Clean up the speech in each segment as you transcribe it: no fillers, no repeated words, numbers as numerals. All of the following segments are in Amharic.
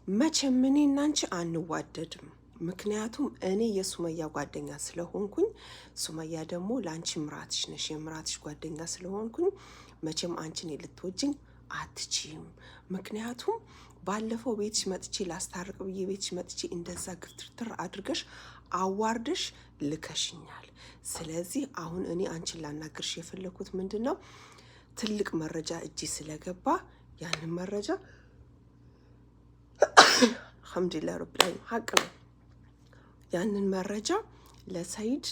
መቼም እኔና አንቺ አንዋደድም። ምክንያቱም እኔ የሱመያ ጓደኛ ስለሆንኩኝ፣ ሱመያ ደግሞ ለአንቺ ምራትሽ ነሽ። የምራትሽ ጓደኛ ስለሆንኩኝ መቼም አንቺን ልትወጂኝ አትችይም። ምክንያቱም ባለፈው ቤትሽ መጥቼ ላስታርቅ ብዬ ቤትሽ መጥቼ እንደዛ ግፍትርትር አድርገሽ አዋርደሽ ልከሽኛል። ስለዚህ አሁን እኔ አንቺን ላናግርሽ የፈለኩት ምንድን ነው፣ ትልቅ መረጃ እጄ ስለገባ ያንን መረጃ አልሐምዱሊላህ ረብል ዓለሚን ሀቅ ነው። ያንን መረጃ ለሰይድ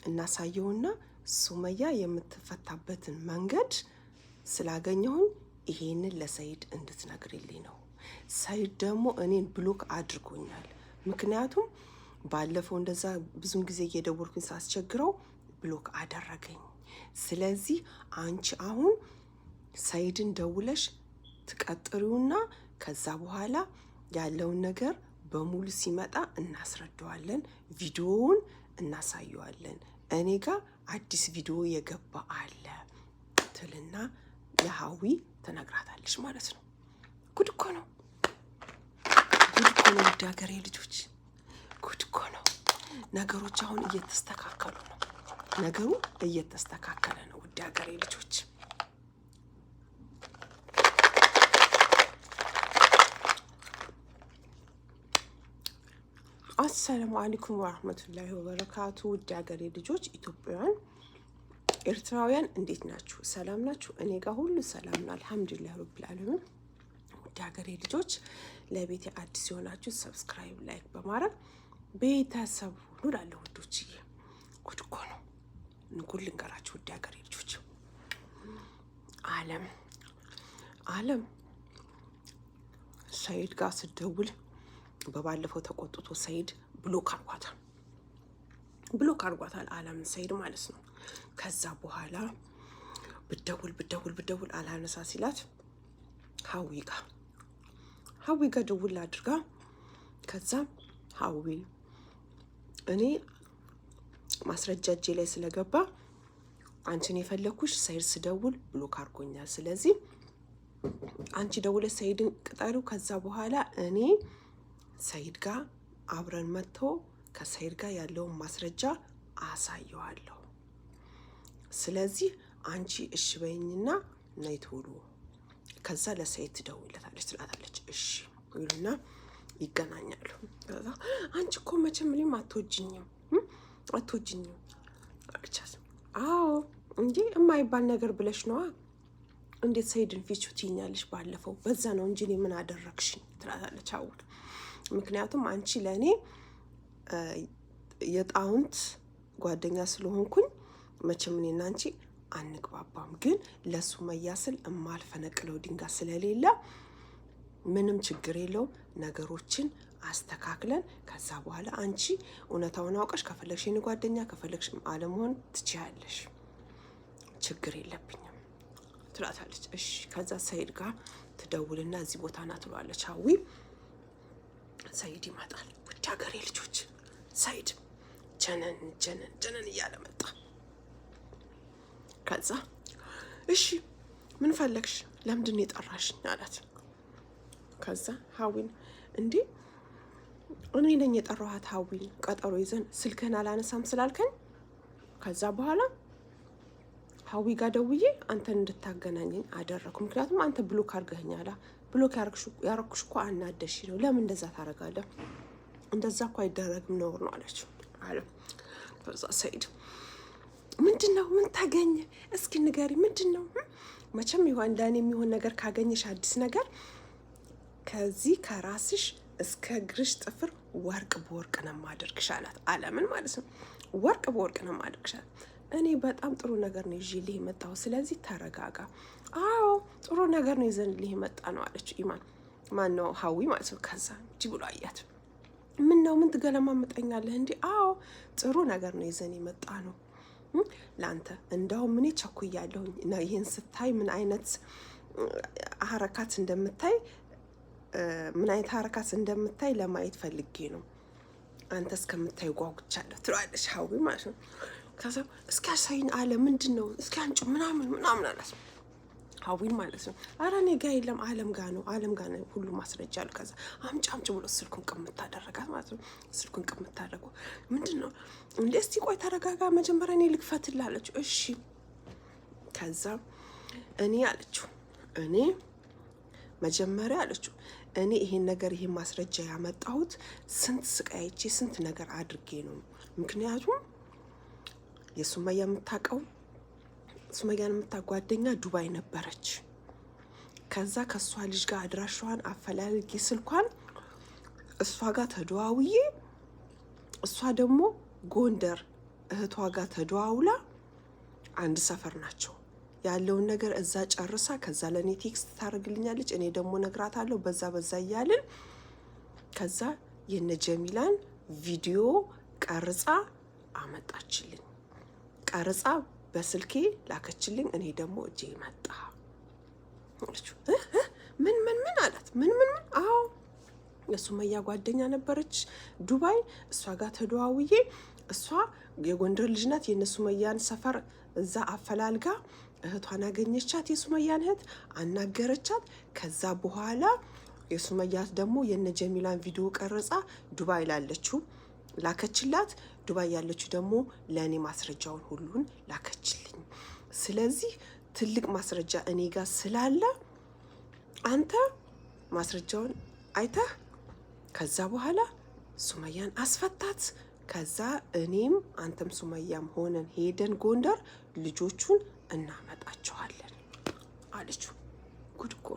እናሳየውና ሱመያ የምትፈታበትን መንገድ ስላገኘሁኝ ይሄንን ለሰይድ እንድትነግርልኝ ነው። ሰይድ ደግሞ እኔን ብሎክ አድርጎኛል። ምክንያቱም ባለፈው እንደዛ ብዙን ጊዜ እየደወልኩኝ ሳስቸግረው ብሎክ አደረገኝ። ስለዚህ አንቺ አሁን ሰይድን ደውለሽ ትቀጥሪውና ከዛ በኋላ ያለውን ነገር በሙሉ ሲመጣ እናስረዳዋለን፣ ቪዲዮውን እናሳየዋለን። እኔ ጋር አዲስ ቪዲዮ የገባ አለ ትልና ለሀዊ ትነግራታለች ማለት ነው። ጉድ እኮ ነው፣ ጉድ እኮ ነው። ውድ ሀገሬ ልጆች ጉድ እኮ ነው። ነገሮች አሁን እየተስተካከሉ ነው። ነገሩ እየተስተካከለ ነው። ውድ ሀገሬ ልጆች አሰላሙ አለይኩም ወራህመቱላሂ ወበረካቱ። ውድ ሀገሬ ልጆች ኢትዮጵያውያን፣ ኤርትራውያን እንዴት ናችሁ? ሰላም ናችሁ? እኔ ጋር ሁሉ ሰላም ነው አልሐምዱሊላህ ረብል ዓለሚን። ውድ ሀገሬ ልጆች ለቤቴ አዲስ የሆናችሁ ሰብስክራይብ፣ ላይክ በማድረግ ቤተሰብ ሁኑ እላለሁ። ውዶችዬ ጉድ እኮ ነው። ንጉድ ልንገራችሁ ውድ ሀገሬ ልጆች፣ አለም ሰይድ ጋር ስደውል በባለፈው ተቆጥቶ ሰይድ ብሎክ አርጓታል አለምን ሰይድ ማለት ነው። ከዛ በኋላ ብደውል አላነሳ ሲላት ሀዊ ጋር ደውል አድርጋ፣ ከዛ ሀዊ እኔ ማስረጃ እጄ ላይ ስለገባ አንቺን የፈለኩሽ ሰይድ ስደውል ብሎክ አርጎኛል። ስለዚህ አንቺ ደውለሽ ሰይድን ቅጠሪው። ከዛ በኋላ እኔ ሰይድ ጋር አብረን መጥቶ ከሰይድ ጋር ያለውን ማስረጃ አሳየዋለሁ። ስለዚህ አንቺ እሺ በይኝና ነይ ቶሎ። ከዛ ለሰይድ ትደውይለታለች፣ ትላታለች። እሺ ይሉና ይገናኛሉ። ከዛ አንቺ እኮ መቼም እኔም አትወጂኝም አለቻት። አዎ እንዴ የማይባል ነገር ብለሽ ነዋ። እንዴት ሰይድን ፊቹ ትይኛለሽ? ባለፈው በዛ ነው እንጂ እኔ ምን አደረግሽኝ? ትላታለች አውድ። ምክንያቱም አንቺ ለእኔ የጣውንት ጓደኛ ስለሆንኩኝ መቼም እኔና አንቺ አንግባባም። ግን ለሱመያ ስል እማልፈነቅለው ድንጋይ ስለሌለ ምንም ችግር የለውም። ነገሮችን አስተካክለን ከዛ በኋላ አንቺ እውነታውን አውቀሽ ከፈለግሽ የኔ ጓደኛ ከፈለግሽ አለመሆን ትችያለሽ፣ ችግር የለብኝም ትላታለች። እሺ ከዛ ሰይድ ጋር ትደውልና እዚህ ቦታ ና ትሏለች ሀዊ። ሰይድ ይመጣል። ውድ ሀገሬ ልጆች ሰይድ ጀነን እያለ መጣ። ከዛ እሺ ምን ፈለግሽ? ለምንድን የጠራሽኝ አላት። ከዛ ሀዊን እንዴ እኔ ነኝ የጠራኋት ሀዊን፣ ቀጠሮ ይዘን ስልክህን አላነሳም ስላልከኝ ከዛ በኋላ ሀዊ ጋር ደውዬ አንተን እንድታገናኘኝ አደረኩ። ምክንያቱም አንተ ብሎክ አድርገኸኛል። ብሎክ ያረኩሽ እኮ አናደሽ ነው። ለምን እንደዛ ታደርጋለህ? እንደዛ እኮ አይደረግም፣ ነውር ነው አለችው አለ። ከዛ ሰይድ ምንድን ነው? ምን ታገኘ? እስኪ ንገሪ፣ ምንድን ነው? መቼም ይሆን ለእኔ የሚሆን ነገር ካገኘሽ አዲስ ነገር ከዚህ ከራስሽ እስከ እግርሽ ጥፍር ወርቅ በወርቅ ነው የማደርግሽ አላት። አለምን ማለት ነው። ወርቅ በወርቅ ነው የማደርግሽ። እኔ በጣም ጥሩ ነገር ነው ይዤልህ የመጣው፣ ስለዚህ ተረጋጋ። አዎ ጥሩ ነገር ነው ይዘንልህ የመጣ ነው አለችው። ኢማን ማን ነው? ሀዊ ማለት ነው። ከዛ እንጂ ብሎ አያት። ምን ነው ምን ትገለማመጠኛለህ እንዴ? አዎ ጥሩ ነገር ነው ይዘን የመጣ ነው ላንተ። እንዳውም እኔ ቸኩያለሁኝ እና ይሄን ስታይ ምን አይነት ሀረካት እንደምታይ ለማየት ፈልጌ ነው። አንተ እስከምታይ ጓጉቻለሁ ትላለች ሀዊ ማለት ነው። ከዛ እስኪ አሳይኝ አለ። ምንድን ነው? እስኪ አንቺ ምናምን አላት። ሀዊን ማለት ነው። ኧረ እኔ ጋ የለም አለም ጋ ነው ሁሉ ማስረጃ አሉ። ከዛ አምጪ ብሎ ስልኩን ቅምት አደረጋት ማለት ነው። ስልኩን ቅምት አደረገው። ምንድን ነው እንዴ? እስቲ ቆይ ተረጋጋ፣ መጀመሪያ እኔ ልክፈትልህ አለችው። እሺ። ከዛ እኔ አለችው እኔ መጀመሪያ አለችው እኔ ይሄን ማስረጃ ያመጣሁት ስንት ስቃይቼ ስንት ነገር አድርጌ ነው። ምክንያቱም የሱመያ የምታውቀው ሱመያን የምታጓደኛ ዱባይ ነበረች። ከዛ ከሷ ልጅ ጋር አድራሻዋን አፈላልጌ ስልኳን እሷ ጋር ተደዋውዬ እሷ ደግሞ ጎንደር እህቷ ጋር ተደዋውላ አንድ ሰፈር ናቸው ያለውን ነገር እዛ ጨርሳ ከዛ ለኔ ቴክስት ታደርግልኛለች። እኔ ደግሞ ነግራታለሁ። በዛ እያልን ከዛ የነ ጀሚላን ቪዲዮ ቀርጻ አመጣችልኝ። ቀርጻ በስልኬ ላከችልኝ። እኔ ደግሞ እጄ መጣ። ምን አላት? ምን አዎ የሱመያ ጓደኛ ነበረች ዱባይ። እሷ ጋር ተደዋውዬ እሷ የጎንደር ልጅ ናት። የነ ሱመያን ሰፈር እዛ አፈላልጋ እህቷን አገኘቻት። የሱመያን እህት አናገረቻት። ከዛ በኋላ የሱመያት ደግሞ የነ ጀሚላን ቪዲዮ ቀርጻ ዱባይ ላለችው ላከችላት። ዱባይ ያለችው ደግሞ ለእኔ ማስረጃውን ሁሉን ላከችልኝ። ስለዚህ ትልቅ ማስረጃ እኔ ጋር ስላለ አንተ ማስረጃውን አይተህ ከዛ በኋላ ሱመያን አስፈታት። ከዛ እኔም አንተም ሱመያም ሆነን ሄደን ጎንደር ልጆቹን እናመጣቸዋለን አለችው። ጉድ እኮ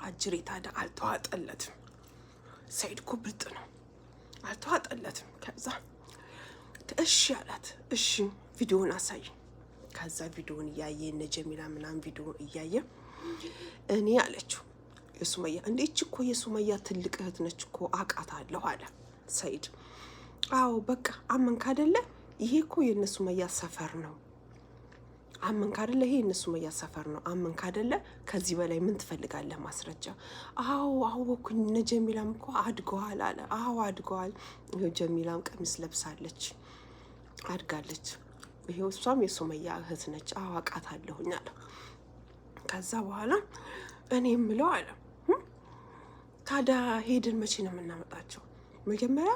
አጅሬ ታዲያ አልተዋጠለትም። ሰይድ እኮ ብልጥ ነው፣ አልተዋጠለትም። ከዛ እሺ አላት። እሺ ቪዲዮውን አሳይ። ከዛ ቪዲዮውን እያየ እነ ጀሚላ ምናምን ቪዲዮ እያየ እኔ አለችው የሱመያ እንዴች እኮ የሱመያ ትልቅ እህት ነች እኮ አውቃታለሁ አለ ሰይድ። አዎ በቃ አመንክ አይደለ? ይሄ እኮ የነ ሱመያ ሰፈር ነው። አመንክ አይደለ? ይሄ የነ ሱመያ ሰፈር ነው። አመንክ አይደለ? ከዚህ በላይ ምን ትፈልጋለህ ማስረጃ? አዎ አወኩኝ። እነ ጀሚላም እኮ አድገዋል አለ። አዎ አድገዋል። ይሄው ጀሚላም ቀሚስ ለብሳለች አድጋለች። ይሄው እሷም የሱመያ እህት ነች። አዎ አውቃታለሁኝ አለ። ከዛ በኋላ እኔ የምለው አለ ታዲያ ሄድን መቼ ነው የምናመጣቸው? መጀመሪያ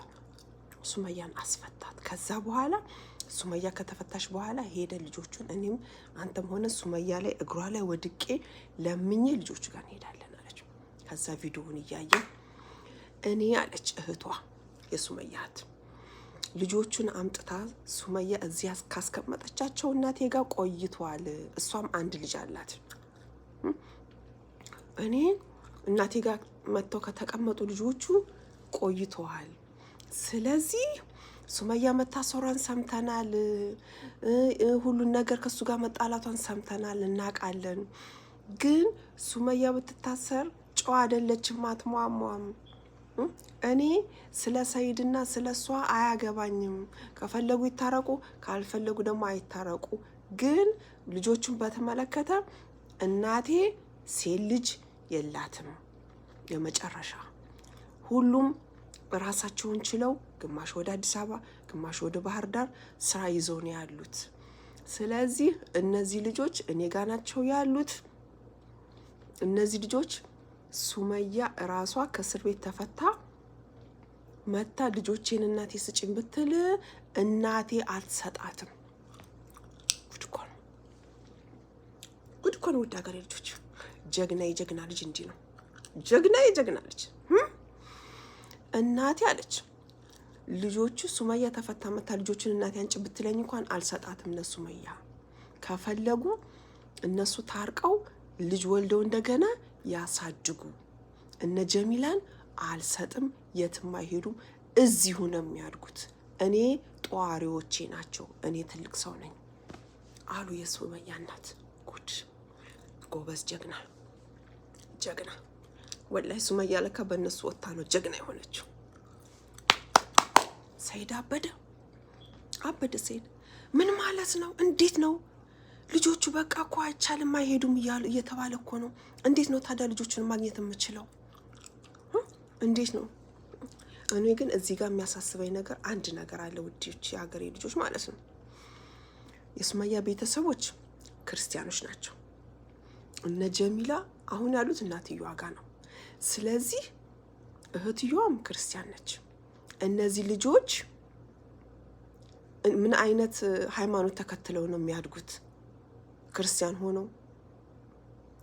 ሱመያን አስፈታት። ከዛ በኋላ ሱመያ ከተፈታሽ በኋላ ሄደ ልጆቹን እኔም አንተም ሆነ ሱመያ ላይ እግሯ ላይ ወድቄ ለምኜ ልጆቹ ጋር እንሄዳለን አለች። ከዛ ቪዲዮውን እያየ እኔ አለች እህቷ የሱመያ እህት ልጆቹን አምጥታ ሱመያ እዚያ ካስቀመጠቻቸው እናቴ ጋር ቆይቷል። እሷም አንድ ልጅ አላት። እኔ እናቴ ጋር መጥተው ከተቀመጡ ልጆቹ ቆይተዋል። ስለዚህ ሱመያ መታሰሯን ሰምተናል። ሁሉን ነገር ከሱ ጋር መጣላቷን ሰምተናል፣ እናውቃለን። ግን ሱመያ ብትታሰር ጨዋ አይደለችም፣ አትሟሟም። እኔ ስለ ሰይድና ስለ እሷ አያገባኝም። ከፈለጉ ይታረቁ፣ ካልፈለጉ ደግሞ አይታረቁ። ግን ልጆቹን በተመለከተ እናቴ ሴት ልጅ የላትም። የመጨረሻ ሁሉም ራሳቸውን ችለው ግማሽ ወደ አዲስ አበባ ግማሽ ወደ ባህር ዳር ስራ ይዘው ነው ያሉት። ስለዚህ እነዚህ ልጆች እኔ ጋር ናቸው ያሉት። እነዚህ ልጆች ሱመያ ራሷ ከእስር ቤት ተፈታ መታ ልጆቼን እናቴ ስጭኝ ብትል እናቴ አትሰጣትም። ጉድ እኮ ነው። ውድ ሀገሬ ልጆች፣ ጀግና የጀግና ልጅ እንዲህ ነው። ጀግና የጀግና ልጅ እናቴ አለች ልጆቹ ሱመያ ተፈታ መታ ልጆቹን እናቴ አንጭ ብትለኝ እንኳን አልሰጣትም። እነሱ ሱመያ ከፈለጉ እነሱ ታርቀው ልጅ ወልደው እንደገና ያሳድጉ። እነ ጀሚላን አልሰጥም፣ የትም አይሄዱም፣ እዚሁ ነው የሚያድጉት። እኔ ጧሪዎቼ ናቸው፣ እኔ ትልቅ ሰው ነኝ አሉ የሱመያ እናት። ጉድ ጎበዝ፣ ጀግና ጀግና። ወላሂ ሱመያ ለካ በእነሱ ወታ ነው ጀግና የሆነችው። ሰይድ አበደ። ሰይድ ምን ማለት ነው? እንዴት ነው ልጆቹ በቃ እኮ አይቻልም አይሄዱም እየተባለ እኮ ነው። እንዴት ነው ታዲያ ልጆቹን ማግኘት የምችለው? እንዴት ነው? እኔ ግን እዚህ ጋር የሚያሳስበኝ ነገር አንድ ነገር አለ። ውዴዎች፣ የሀገሬ ልጆች ማለት ነው። የሱመያ ቤተሰቦች ክርስቲያኖች ናቸው። እነ ጀሚላ አሁን ያሉት እናትየዋ ጋር ነው። ስለዚህ እህትየዋም ክርስቲያን ነች። እነዚህ ልጆች ምን አይነት ሃይማኖት ተከትለው ነው የሚያድጉት? ክርስቲያን ሆነው?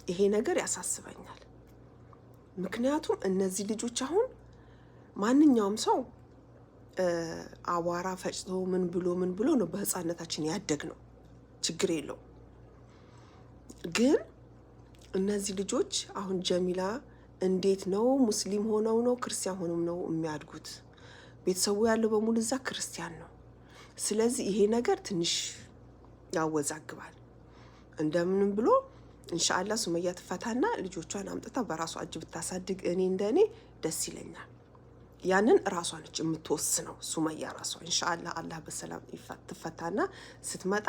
ይሄ ነገር ያሳስበኛል። ምክንያቱም እነዚህ ልጆች አሁን ማንኛውም ሰው አቧራ ፈጭቶ ምን ብሎ ነው በህፃነታችን ያደግ ነው፣ ችግር የለው። ግን እነዚህ ልጆች አሁን ጀሚላ እንዴት ነው ሙስሊም ሆነው ነው ክርስቲያን ሆነው ነው የሚያድጉት? ቤተሰቡ ያለው በሙሉ እዛ ክርስቲያን ነው። ስለዚህ ይሄ ነገር ትንሽ ያወዛግባል። እንደምንም ብሎ ኢንሻአላህ ሱመያ ትፈታና ልጆቿን አምጥታ በራሷ እጅ ብታሳድግ እኔ እንደኔ ደስ ይለኛል። ያንን ራሷ ነች የምትወስነው ሱመያ ራሷ። ኢንሻአላህ አላህ በሰላም ትፈታና ስትመጣ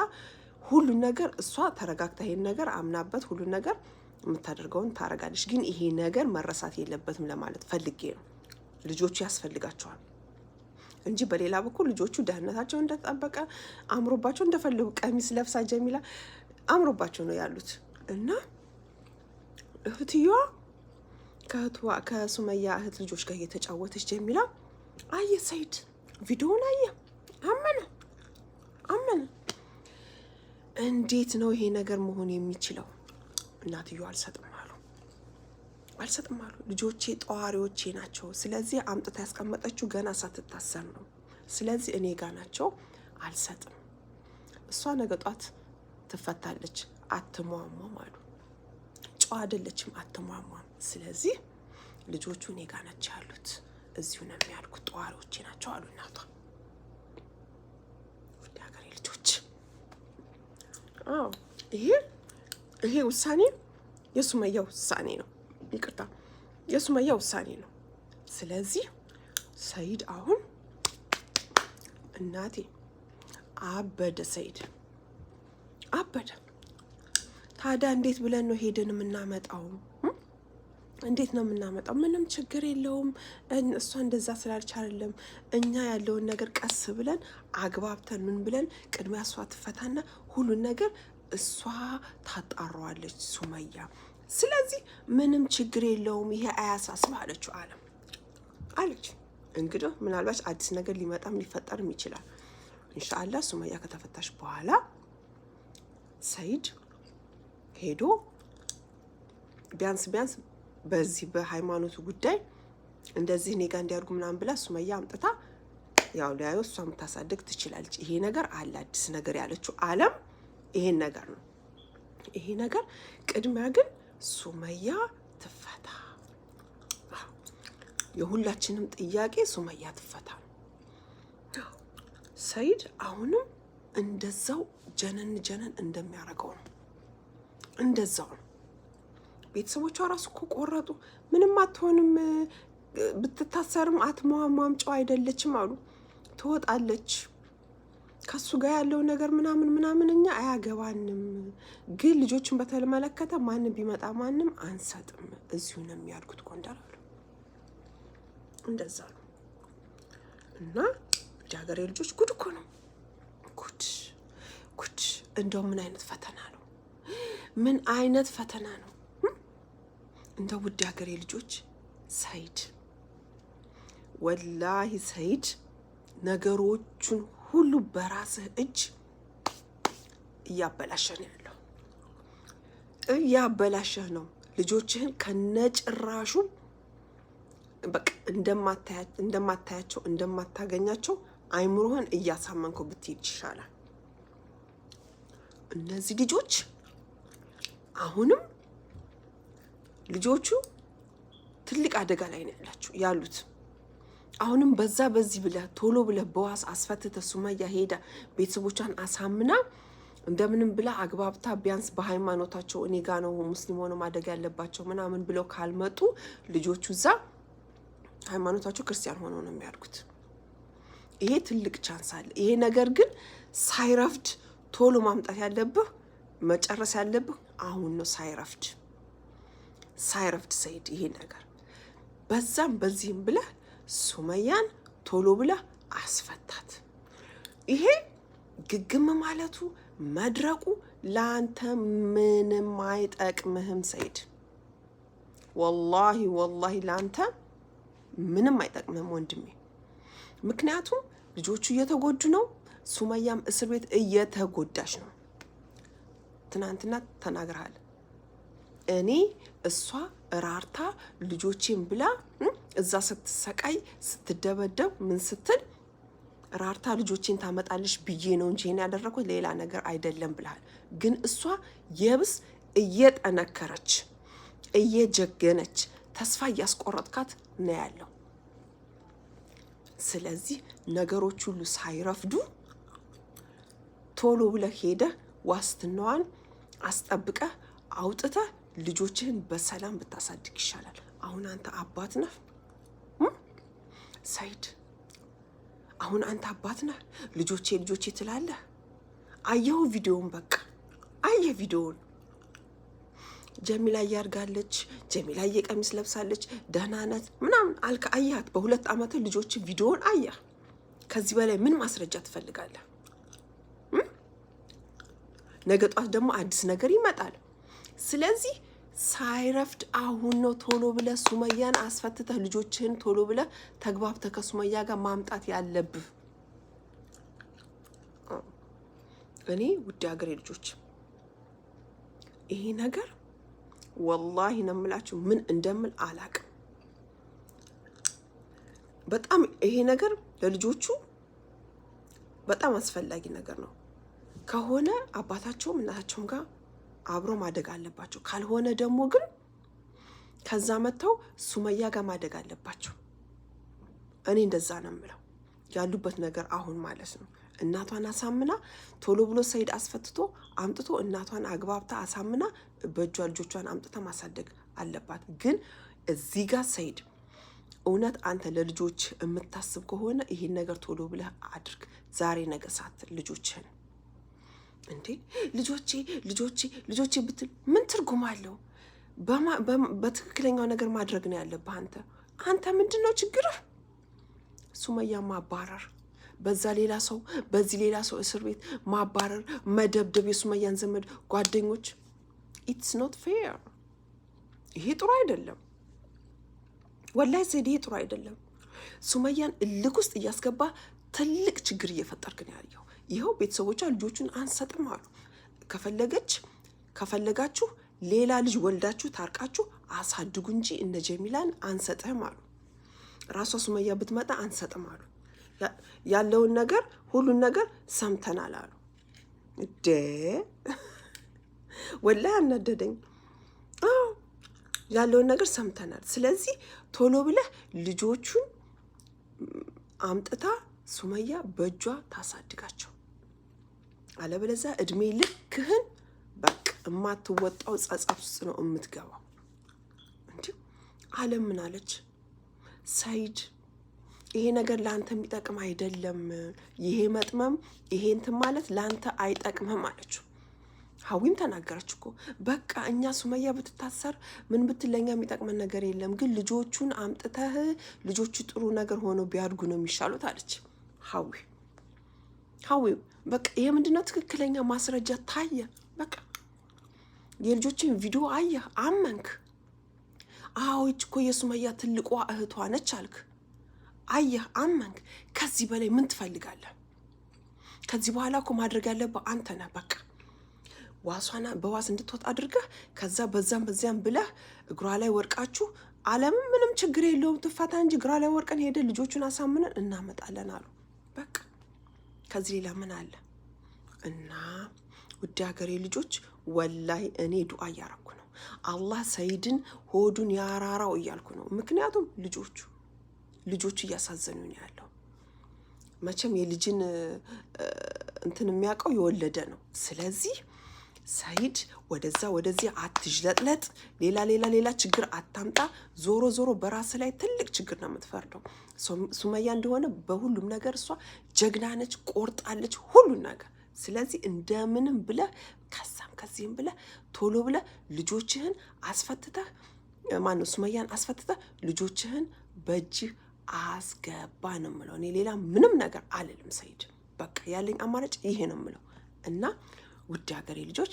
ሁሉ ነገር እሷ ተረጋግታ ይሄን ነገር አምናበት ሁሉ ነገር የምታደርገውን ታረጋለች። ግን ይሄ ነገር መረሳት የለበትም ለማለት ፈልጌ ነው። ልጆቹ ያስፈልጋቸዋል እንጂ በሌላ በኩል ልጆቹ ደህንነታቸው እንደተጠበቀ አምሮባቸው እንደፈለጉ ቀሚስ ለብሳ ጀሚላ አምሮባቸው ነው ያሉት። እና እህትየዋ ከሱመያ እህት ልጆች ጋር እየተጫወተች ጀሚላ አየ ሰይድ ቪዲዮውን አየ፣ አመነ። እንዴት ነው ይሄ ነገር መሆን የሚችለው? እናትየዋ አልሰጥም አሉ። ልጆቼ ጠዋሪዎቼ ናቸው። ስለዚህ አምጥታ ያስቀመጠችው ገና ሳትታሰር ነው። ስለዚህ እኔ ጋር ናቸው፣ አልሰጥም። እሷ ነገ ጧት ትፈታለች፣ አትሟሟም አሉ። ጨዋ አይደለችም፣ አትሟሟም። ስለዚህ ልጆቹ እኔ ጋር ናቸው ያሉት፣ እዚሁ ነው የሚያድጉት፣ ጠዋሪዎቼ ናቸው አሉ እናቷ። ወደ ሀገሬ ልጆች ይሄ ውሳኔ የሱመያ ውሳኔ ነው። ይቅርታ የሱመያ ውሳኔ ነው። ስለዚህ ሰይድ አሁን እናቴ አበደ፣ ሰይድ አበደ። ታዲያ እንዴት ብለን ነው ሄደን የምናመጣው? እንዴት ነው የምናመጣው? ምንም ችግር የለውም። እሷ እንደዛ ስላልች አይደለም። እኛ ያለውን ነገር ቀስ ብለን አግባብተን ምን ብለን ቅድሚያ እሷ ትፈታና ሁሉን ነገር እሷ ታጣራዋለች ሱመያ። ስለዚህ ምንም ችግር የለውም፣ ይሄ አያሳስብ አለችው አለች። እንግዲህ ምናልባት አዲስ ነገር ሊመጣም ሊፈጠርም ይችላል። ኢንሻአላህ ሱመያ ከተፈታሽ በኋላ ሰይድ ሄዶ ቢያንስ በዚህ በሃይማኖቱ ጉዳይ እንደዚህ እኔ ጋር እንዲያርጉ ምናምን ብላ ሱመያ አምጥታ ያው ሊያዩ እሷ የምታሳድግ ትችላለች። ይሄ ነገር አለ አዲስ ነገር ያለችው አለም ይሄን ነገር ነው። ይሄ ነገር ቅድሚያ ግን ሱመያ ትፈታ። የሁላችንም ጥያቄ ሱመያ ትፈታ ነው። ሰይድ አሁንም እንደዛው ጀነን እንደሚያደርገው ነው። እንደዛው ነው። ቤተሰቦቿ ራሱ እኮ ቆረጡ። ምንም አትሆንም፣ ብትታሰርም አትሟሟም፣ ጨዋ አይደለችም አሉ። ትወጣለች ከሱ ጋር ያለው ነገር ምናምን እኛ አያገባንም። ግን ልጆችን በተመለከተ ማንም ቢመጣ ማንም አንሰጥም፣ እዚሁ ነው የሚያድጉት ጎንደር አሉ። እንደዛ ነው። እና ሀገሬ ልጆች ጉድ እኮ ነው። ጉድ እንደው ምን አይነት ፈተና ነው? ምን አይነት ፈተና ነው? እንደ ውድ ሀገሬ ልጆች ሰይድ ወላሂ ሰይድ ነገሮቹን ሁሉ በራስህ እጅ እያበላሸህ ነው ያለው። እያበላሸህ ነው። ልጆችህን ከነጭራሹ በቃ እንደማታያቸው እንደማታገኛቸው አይምሮህን እያሳመንከው ብትሄድ ይሻላል። እነዚህ ልጆች አሁንም ልጆቹ ትልቅ አደጋ ላይ ነው ያሉት። አሁንም በዚህ ብለህ ቶሎ ብለህ በዋስ አስፈትተህ ሱመያ ሄዳ ቤተሰቦቿን አሳምና እንደምንም ብላ አግባብታ ቢያንስ በሃይማኖታቸው እኔ ጋ ነው ሙስሊም ሆነው ማደግ ያለባቸው ምናምን ብለው ካልመጡ ልጆቹ እዛ ሃይማኖታቸው ክርስቲያን ሆነው ነው የሚያድጉት። ይሄ ትልቅ ቻንስ አለ። ይሄ ነገር ግን ሳይረፍድ ቶሎ ማምጣት ያለብህ መጨረስ ያለብህ አሁን ነው። ሳይረፍድ ሰይድ ይሄ ነገር በዛም በዚህም ብለህ ሱመያን ቶሎ ብለህ አስፈታት። ይሄ ግግም ማለቱ መድረቁ ለአንተ ምንም አይጠቅምህም ሰይድ። ወላሂ ለአንተ ምንም አይጠቅምህም ወንድሜ። ምክንያቱም ልጆቹ እየተጎዱ ነው፣ ሱመያም እስር ቤት እየተጎዳች ነው። ትናንትና ተናግረሃል። እኔ እሷ ራርታ ልጆቼን ብላ እዛ ስትሰቃይ ስትደበደብ ምን ስትል ራርታ ልጆቼን ታመጣልሽ ብዬ ነው እንጂ ያደረኩት ሌላ ነገር አይደለም ብለሃል። ግን እሷ የብስ እየጠነከረች እየጀገነች ተስፋ እያስቆረጥካት ነው ያለው። ስለዚህ ነገሮች ሁሉ ሳይረፍዱ ቶሎ ብለህ ሄደህ ዋስትናዋን አስጠብቀህ አውጥተህ ልጆችህን በሰላም ብታሳድግ ይሻላል። አሁን አንተ አባት ነህ ሰይድ፣ አሁን አንተ አባት ነህ። ልጆቼ ትላለህ። አየኸው ቪዲዮውን፣ በቃ አየህ ቪዲዮውን። ጀሚላ እያርጋለች፣ ጀሚላ እየቀሚስ ለብሳለች፣ ደህና ናት ምናምን አልከ፣ አያት። በ2 ዓመት ልጆች ቪዲዮውን አየህ። ከዚህ በላይ ምን ማስረጃ ትፈልጋለህ? ነገ ጧት ደግሞ አዲስ ነገር ይመጣል። ስለዚህ ሳይረፍድ አሁን ነው ቶሎ ብለህ ሱመያን አስፈትተህ ልጆችህን ቶሎ ብለህ ተግባብተህ ከሱመያ ጋር ማምጣት ያለብህ። እኔ ውድ ሀገሬ ልጆች ይሄ ነገር ወላሂ ነው የምላችሁ፣ ምን እንደምል አላቅም። በጣም ይሄ ነገር ለልጆቹ በጣም አስፈላጊ ነገር ነው። ከሆነ አባታቸውም እናታቸውም ጋር አብሮ ማደግ አለባቸው። ካልሆነ ደግሞ ግን ከዛ መጥተው ሱመያ ጋር ማደግ አለባቸው። እኔ እንደዛ ነው የምለው። ያሉበት ነገር አሁን ማለት ነው እናቷን አሳምና ቶሎ ብሎ ሰይድ አስፈትቶ አምጥቶ እናቷን አግባብታ አሳምና በእጇ ልጆቿን አምጥታ ማሳደግ አለባት። ግን እዚህ ጋር ሰይድ እውነት አንተ ለልጆች የምታስብ ከሆነ ይሄን ነገር ቶሎ ብለህ አድርግ። ዛሬ ነገ ሳትል ልጆችህን እንዴ ልጆቼ ብትል ምን ትርጉም አለው? በትክክለኛው ነገር ማድረግ ነው ያለብህ አንተ ምንድን ነው ችግርህ? ሱመያ ማባረር፣ በዛ ሌላ ሰው በዚህ ሌላ ሰው እስር ቤት ማባረር፣ መደብደብ፣ የሱመያን ዘመድ ጓደኞች፣ ኢትስ ኖት ፌር። ይሄ ጥሩ አይደለም። ወላሂ ሰይድ ይሄ ጥሩ አይደለም። ሱመያን እልክ ውስጥ እያስገባ ትልቅ ችግር እየፈጠርክ ነው ያለው። ይኸው ቤተሰቦቿ ልጆቹን አንሰጥም አሉ። ከፈለጋችሁ ሌላ ልጅ ወልዳችሁ ታርቃችሁ አሳድጉ እንጂ እነ ጀሚላን አንሰጥህም አሉ። ራሷ ሱመያ ብትመጣ አንሰጥም አሉ። ያለውን ነገር ሁሉን ነገር ሰምተናል አሉ። እዴ ወላሂ አናደደኝ። ያለውን ነገር ሰምተናል። ስለዚህ ቶሎ ብለህ ልጆቹን አምጥታ ሱመያ በእጇ ታሳድጋቸው። አለበለዚያ እድሜ ልክህን በቃ የማትወጣው ጸጸት ውስጥ ነው የምትገባው። እንዴ አለም ምን አለች? ሰይድ ይሄ ነገር ለአንተ የሚጠቅም አይደለም። ይሄ መጥመም ይሄ እንትን ማለት ለአንተ አይጠቅምም አለችው። ሀዊም ተናገረች እኮ በቃ እኛ ሱመያ ብትታሰር ምን ብትለኛ የሚጠቅመን ነገር የለም፣ ግን ልጆቹን አምጥተህ ልጆቹ ጥሩ ነገር ሆነው ቢያድጉ ነው የሚሻሉት አለች ሀዊ። በቃ ይሄ ምንድነው ትክክለኛ ማስረጃ ታየ። በቃ የልጆችን ቪዲዮ አየህ፣ አመንክ። አዎች እኮ የሱመያ ትልቋ እህቷ ነች አልክ፣ አየህ፣ አመንክ። ከዚህ በላይ ምን ትፈልጋለህ? ከዚህ በኋላ እኮ ማድረግ ያለብህ አንተ ነህ። በቃ ዋሷና በዋስ እንድትወጣ አድርገህ ከዛ በዛም በዚያም ብለህ እግሯ ላይ ወርቃችሁ አለምም ምንም ችግር የለውም ትፋታ እንጂ እግሯ ላይ ወርቀን ሄደን ልጆቹን አሳምነን እናመጣለን አሉ። በቃ ከዚህ ሌላ ምን አለ? እና ውድ ሀገሬ ልጆች ወላይ እኔ ዱዓ እያረኩ ነው። አላህ ሰይድን ሆዱን ያራራው እያልኩ ነው። ምክንያቱም ልጆቹ እያሳዘኑ ነው ያለው። መቼም የልጅን እንትን የሚያውቀው የወለደ ነው። ስለዚህ ሰይድ ወደዛ ወደዚህ አትጅለጥለጥ፣ ሌላ ችግር አታምጣ። ዞሮ በራስ ላይ ትልቅ ችግር ነው የምትፈርደው። ሱመያ እንደሆነ በሁሉም ነገር እሷ ጀግና ነች፣ ቆርጣለች ሁሉን ነገር። ስለዚህ እንደምንም ብለህ ከዚህም ብለህ ቶሎ ብለህ ልጆችህን አስፈትተህ ማነው ሱመያን አስፈትተህ ልጆችህን በእጅህ አስገባ ነው የምለው። እኔ ሌላ ምንም ነገር አልልም ሰይድ። በቃ ያለኝ አማራጭ ይሄ ነው የምለው። እና ውድ ሀገሬ ልጆች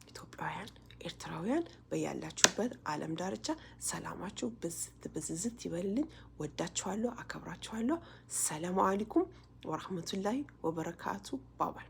ኢትዮጵያውያን፣ ኤርትራውያን በያላችሁበት ዓለም ዳርቻ ሰላማችሁ ብዝዝት ይበልልኝ። ወዳችኋለሁ፣ አከብራችኋለሁ። ሰላሙ አለይኩም ወራህመቱላሂ ወበረካቱ። ባባይ